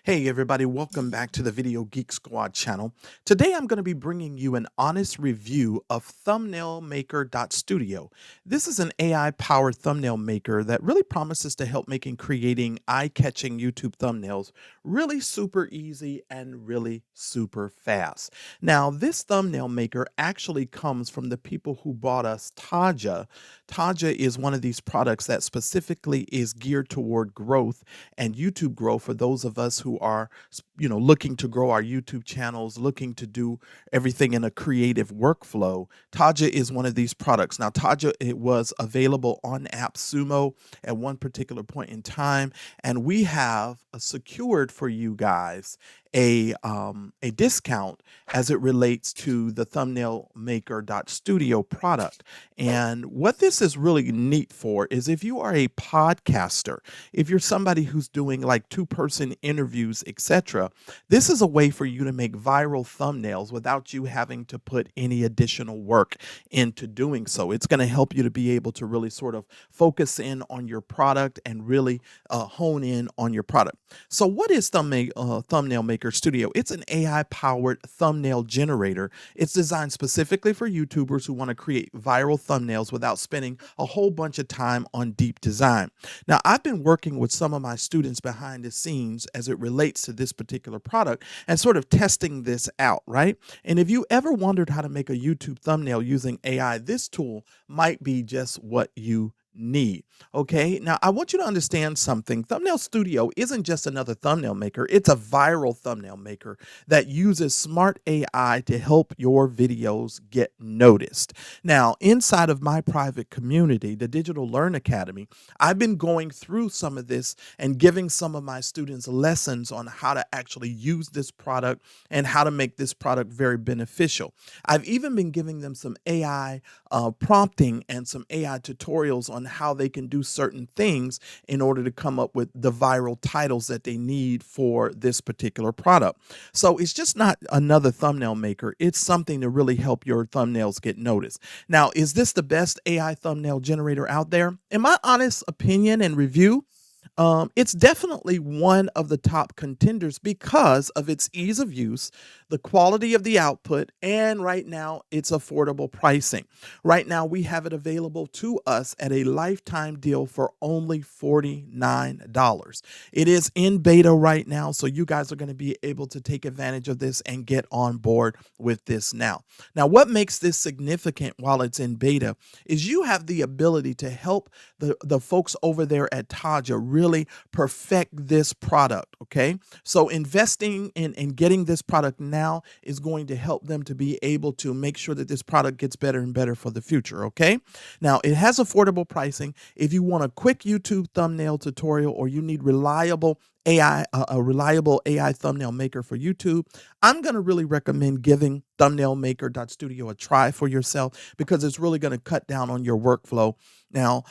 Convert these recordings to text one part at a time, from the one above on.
Hey everybody, welcome back to the Video Geek Squad channel. Today I'm going to be bringing you an honest review of Thumbnailmaker.studio. This is an AI-powered thumbnail maker that really promises to help making creating eye-catching YouTube thumbnails really super easy and really super fast. Now, this thumbnail maker actually comes from the people who bought us Taja. Taja is one of these products that specifically is geared toward growth and YouTube growth for those of us who are, looking to grow our YouTube channels, looking to do everything in a creative workflow. Taja is one of these products. Now, Taja, it was available on AppSumo at one particular point in time, and we have secured for you guys a discount as it relates to the thumbnailmaker.studio product. And what this is really neat for is if you are a podcaster, if you're somebody who's doing like two-person interviews, etc., this is a way for you to make viral thumbnails without you having to put any additional work into doing so. It's going to help you to be able to really sort of focus in on your product and really hone in on your product. So what is Thumbnail Maker Studio? It's an AI-powered thumbnail generator. It's designed specifically for YouTubers who want to create viral thumbnails without spending a whole bunch of time on deep design. Now, I've been working with some of my students behind the scenes as it relates to this particular product and sort of testing this out, right? And if you ever wondered how to make a YouTube thumbnail using AI, this tool might be just what you need. Okay, now I want you to understand something. Thumbnail Studio isn't just another thumbnail maker, it's a viral thumbnail maker that uses smart AI to help your videos get noticed. Now, inside of my private community, the Digital Learn Academy, I've been going through some of this and giving some of my students lessons on how to actually use this product and how to make this product very beneficial. I've even been giving them some AI prompting and some AI tutorials on how they can do certain things in order to come up with the viral titles that they need for this particular product. So it's just not another thumbnail maker. It's something to really help your thumbnails get noticed. Now, is this the best AI thumbnail generator out there? In my honest opinion and review, it's definitely one of the top contenders because of its ease of use, the quality of the output, and right now its affordable pricing. Right now we have it available to us at a lifetime deal for only $49. It is in beta right now, so you guys are going to be able to take advantage of this and get on board with this now. Now, what makes this significant while it's in beta is you have the ability to help the folks over there at Taja really perfect this product. Okay, so investing in getting this product now is going to help them to be able to make sure that this product gets better and better for the future. Okay, now it has affordable pricing. If you want a quick YouTube thumbnail tutorial or you need reliable a reliable AI thumbnail maker for YouTube, I'm going to really recommend giving thumbnailmaker.studio a try for yourself because it's really going to cut down on your workflow. Now,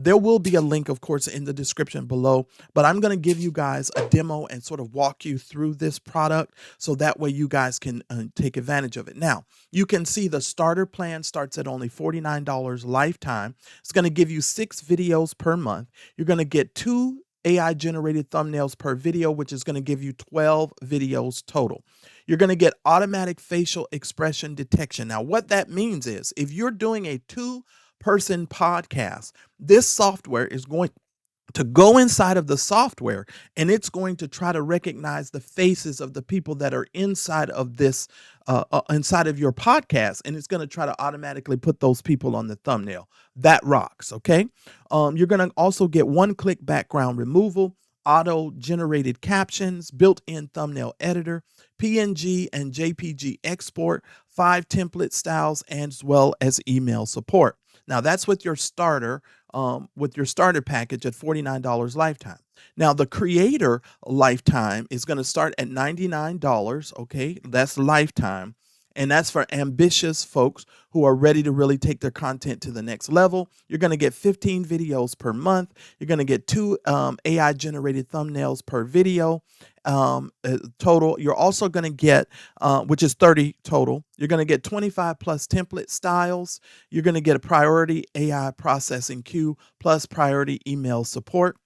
there will be a link, of course, in the description below, but I'm going to give you guys a demo and sort of walk you through this product so that way you guys can take advantage of it. Now, you can see the starter plan starts at only $49 lifetime. It's going to give you 6 videos per month. You're going to get 2 AI generated thumbnails per video, which is going to give you 12 videos total. You're going to get automatic facial expression detection. Now, what that means is if you're doing a 2-person podcast, this software is going to go inside of the software and it's going to try to recognize the faces of the people that are inside of this inside of your podcast, and it's going to try to automatically put those people on the thumbnail. That rocks. Okay, you're going to also get 1-click background removal, auto generated captions, built-in thumbnail editor, PNG and JPG export, 5 template styles, as well as email support. Now that's with your starter package at $49 lifetime. Now the creator lifetime is going to start at $99. Okay, that's lifetime. And that's for ambitious folks who are ready to really take their content to the next level. You're going to get 15 videos per month. You're going to get 2 AI generated thumbnails per video total. You're also going to get, which is 30 total. You're going to get 25 plus template styles. You're going to get a priority AI processing queue plus priority email support.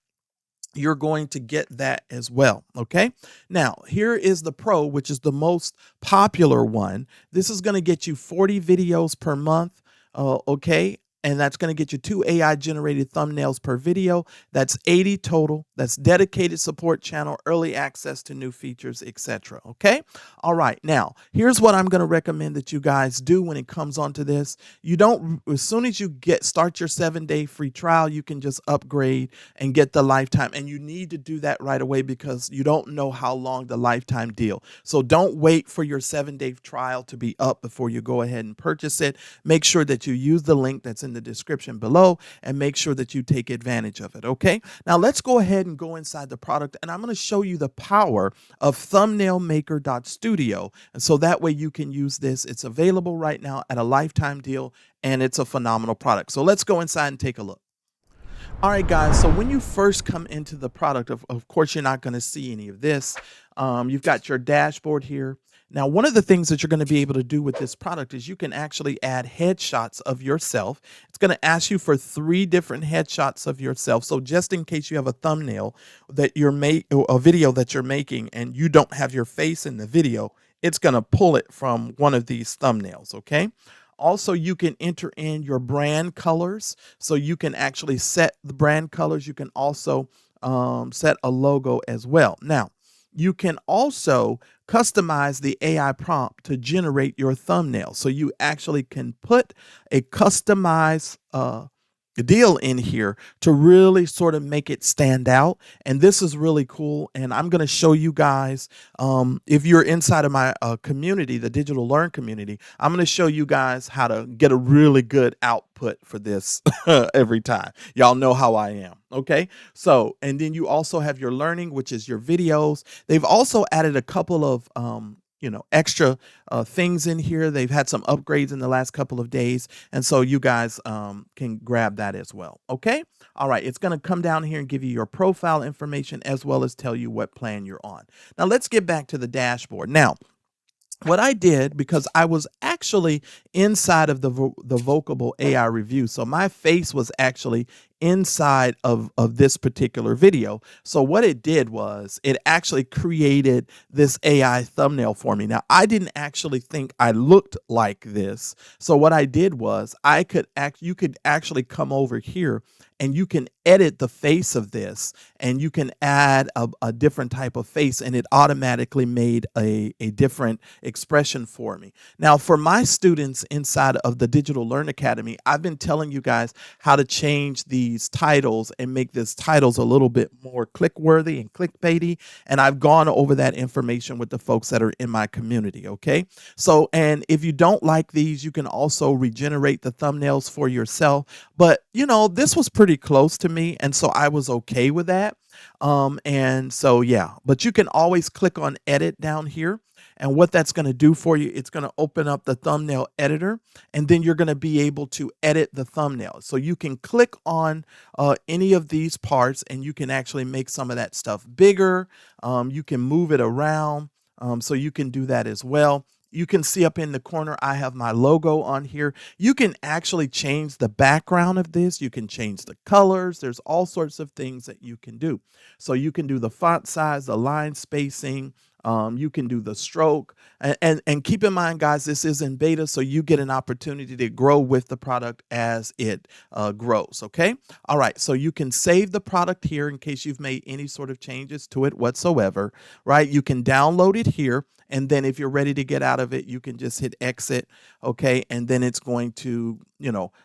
you're going to get that as well. Okay. Now, here is the Pro, which is the most popular one. This is going to get you 40 videos per month. Okay. And that's going to get you 2 AI generated thumbnails per video. That's 80 total. That's dedicated support channel, early access to new features, etc. Okay. All right. Now, here's what I'm going to recommend that you guys do when it comes onto this. You don't, as soon as you start your 7-day free trial, you can just upgrade and get the lifetime. And you need to do that right away because you don't know how long the lifetime deal. So don't wait for your 7-day trial to be up before you go ahead and purchase it. Make sure that you use the link that's in the description below and make sure that you take advantage of it. Okay. Now let's go ahead and go inside the product, and I'm going to show you the power of thumbnailmaker.studio. And so that way you can use this. It's available right now at a lifetime deal, and it's a phenomenal product. So let's go inside and take a look. All right, guys. So when you first come into the product, of course, you're not going to see any of this. You've got your dashboard here. Now, one of the things that you're going to be able to do with this product is you can actually add headshots of yourself. It's going to ask you for 3 different headshots of yourself. So just in case you have a thumbnail that a video that you're making and you don't have your face in the video, it's going to pull it from one of these thumbnails. Okay. Also, you can enter in your brand colors. So you can actually set the brand colors. You can also set a logo as well. Now, you can also customize the AI prompt to generate your thumbnail. So you actually can put a customized deal in here to really sort of make it stand out. And this is really cool. And I'm going to show you guys, if you're inside of my community, the Digital Learn community, I'm going to show you guys how to get a really good output for this every time. Y'all know how I am. Okay. So, and then you also have your learning, which is your videos. They've also added a couple of, extra things in here. They've had some upgrades in the last couple of days. And so you guys can grab that as well. Okay. All right. It's going to come down here and give you your profile information as well as tell you what plan you're on. Now let's get back to the dashboard. Now, what I did, because I was actually inside of the Vocable AI review, so my face was actually inside of this particular video. So what it did was it actually created this AI thumbnail for me. Now, I didn't actually think I looked like this. So what I did was you could actually come over here and you can edit the face of this, and you can add a different type of face, and it automatically made a different expression for me. Now, for my students inside of the Digital Learn Academy, I've been telling you guys how to change these titles and make these titles a little bit more click-worthy and clickbaity, and I've gone over that information with the folks that are in my community, okay? So, and if you don't like these, you can also regenerate the thumbnails for yourself, but, this was pretty close to me, and so I was okay with that. And so, yeah, but you can always click on edit down here. And what that's going to do for you, it's going to open up the thumbnail editor, and then you're going to be able to edit the thumbnail. So you can click on any of these parts, and you can actually make some of that stuff bigger. You can move it around, so you can do that as well. You can see up in the corner, I have my logo on here. You can actually change the background of this. You can change the colors. There's all sorts of things that you can do. So you can do the font size, the line spacing. You can do the stroke. And keep in mind, guys, this is in beta, so you get an opportunity to grow with the product as it grows, okay? All right, so you can save the product here in case you've made any sort of changes to it whatsoever, right? You can download it here. And then if you're ready to get out of it, you can just hit exit, okay? And then it's going to,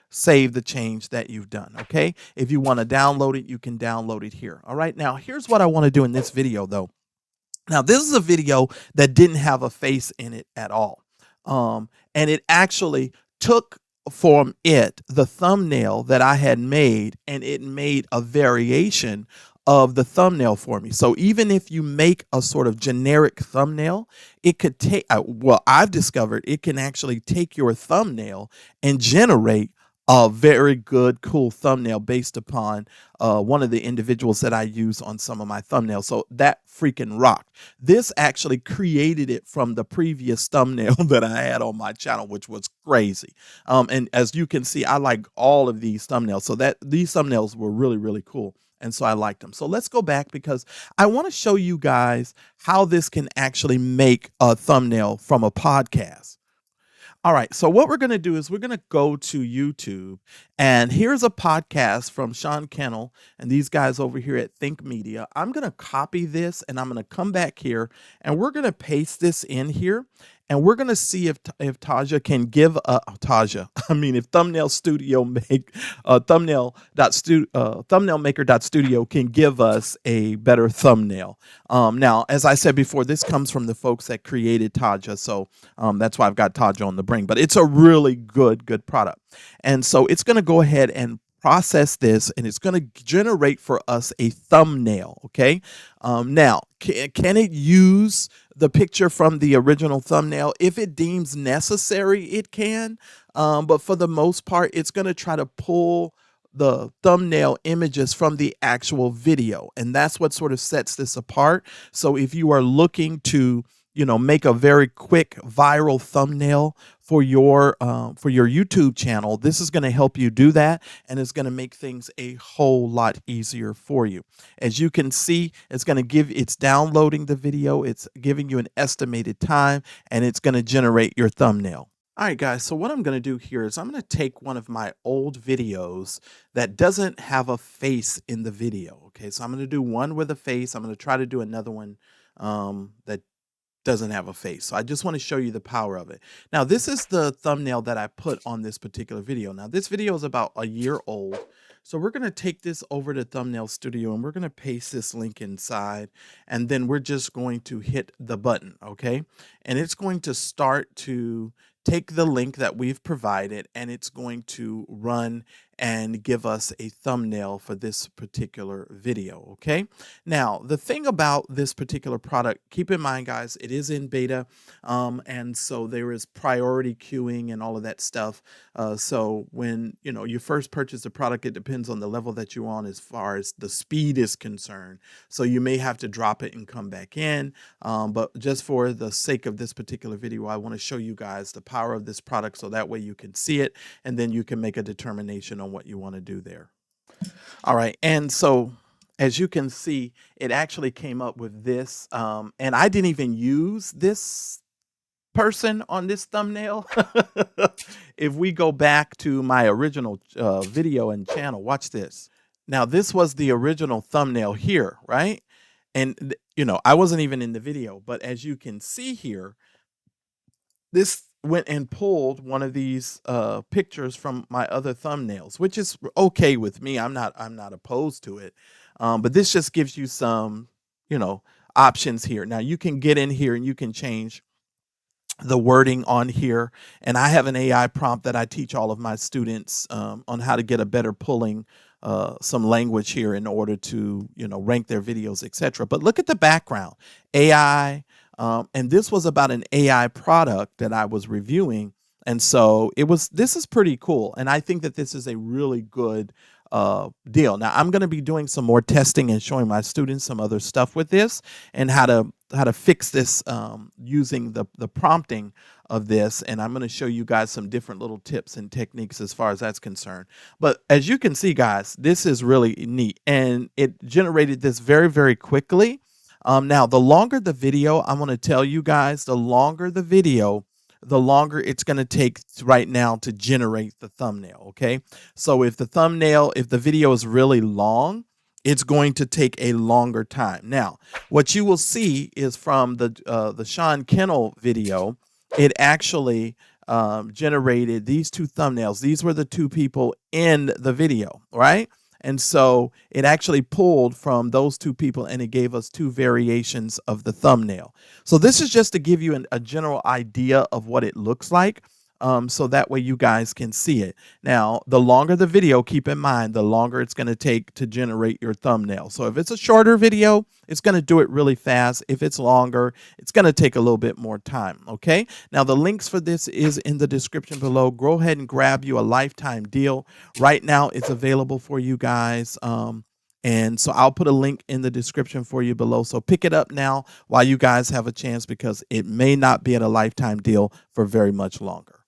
save the change that you've done, okay? If you want to download it, you can download it here, all right? Now, here's what I want to do in this video, though. Now, this is a video that didn't have a face in it at all. And it actually took from it the thumbnail that I had made, and it made a variation of the thumbnail for me. So even if you make a sort of generic thumbnail, it could take, I've discovered it can actually take your thumbnail and generate a very good, cool thumbnail based upon one of the individuals that I use on some of my thumbnails. So that freaking rocked. This actually created it from the previous thumbnail that I had on my channel, which was crazy. And as you can see, I like all of these thumbnails. So these thumbnails were really, really cool. And so I liked them. So let's go back because I want to show you guys how this can actually make a thumbnail from a podcast. All right. So what we're going to do is we're going to go to YouTube, and here's a podcast from Sean Kennel and these guys over here at Think Media. I'm going to copy this and I'm going to come back here and we're going to paste this in here. And we're going to see if Taja can give Taja, I mean, if Thumbnail Studio make thumbnailmaker.studio can give us a better thumbnail. Now, as I said before, this comes from the folks that created Taja. So that's why I've got Taja on the bring, but it's a really good product. And so it's going to go ahead and process this, and it's going to generate for us a thumbnail. Okay. Now, can it use the picture from the original thumbnail? If it deems necessary, it can. But for the most part, it's going to try to pull the thumbnail images from the actual video. And that's what sort of sets this apart. So if you are looking to, make a very quick viral thumbnail for your YouTube channel, this is going to help you do that, and it's going to make things a whole lot easier for you. As you can see, it's downloading the video, it's giving you an estimated time, and it's going to generate your thumbnail. All right, guys, so what I'm going to do here is I'm going to take one of my old videos that doesn't have a face in the video. Okay, so I'm going to do one with a face. I'm going to try to do another one that doesn't have a face. So I just want to show you the power of it. Now, this is the thumbnail that I put on this particular video. Now, this video is about a year old. So we're going to take this over to Thumbnail Studio and we're going to paste this link inside, and then we're just going to hit the button, okay? And it's going to start to take the link that we've provided, and it's going to run and give us a thumbnail for this particular video. Okay. Now, the thing about this particular product, keep in mind, guys, it is in beta. And so there is priority queuing and all of that stuff. So when, you first purchase the product, it depends on the level that you're on as far as the speed is concerned. So you may have to drop it and come back in. But just for the sake of this particular video, I want to show you guys the power of this product so that way you can see it and then you can make a determination on what you want to do there. All right. And so as you can see, it actually came up with this. And I didn't even use this person on this thumbnail. If we go back to my original video and channel, watch this. Now, this was the original thumbnail here, right? And, I wasn't even in the video, but as you can see here, this went and pulled one of these pictures from my other thumbnails, which is okay with me. I'm not opposed to it. But this just gives you some, options here. Now you can get in here and you can change the wording on here. And I have an AI prompt that I teach all of my students on how to get a better pulling some language here in order to, rank their videos, etc. But look at the background, AI. And this was about an AI product that I was reviewing. And so this is pretty cool. And I think that this is a really good deal. Now, I'm going to be doing some more testing and showing my students some other stuff with this and how to fix this using the prompting of this. And I'm going to show you guys some different little tips and techniques as far as that's concerned. But as you can see, guys, this is really neat. And it generated this very, very quickly. Now, the longer the video, I'm going to tell you guys, the longer the video, the longer it's going to take right now to generate the thumbnail. Okay. So if the video is really long, it's going to take a longer time. Now, what you will see is from the Sean Kennel video, it actually generated these two thumbnails. These were the two people in the video, right? And so it actually pulled from those two people and it gave us two variations of the thumbnail. So this is just to give you a general idea of what it looks like. So that way you guys can see it. Now, the longer the video, keep in mind, the longer it's going to take to generate your thumbnail. So if it's a shorter video, it's going to do it really fast. If it's longer, it's going to take a little bit more time. Okay. Now, the links for this is in the description below. Go ahead and grab you a lifetime deal. Right now, it's available for you guys. And so I'll put a link in the description for you below. So pick it up now while you guys have a chance, because it may not be at a lifetime deal for very much longer.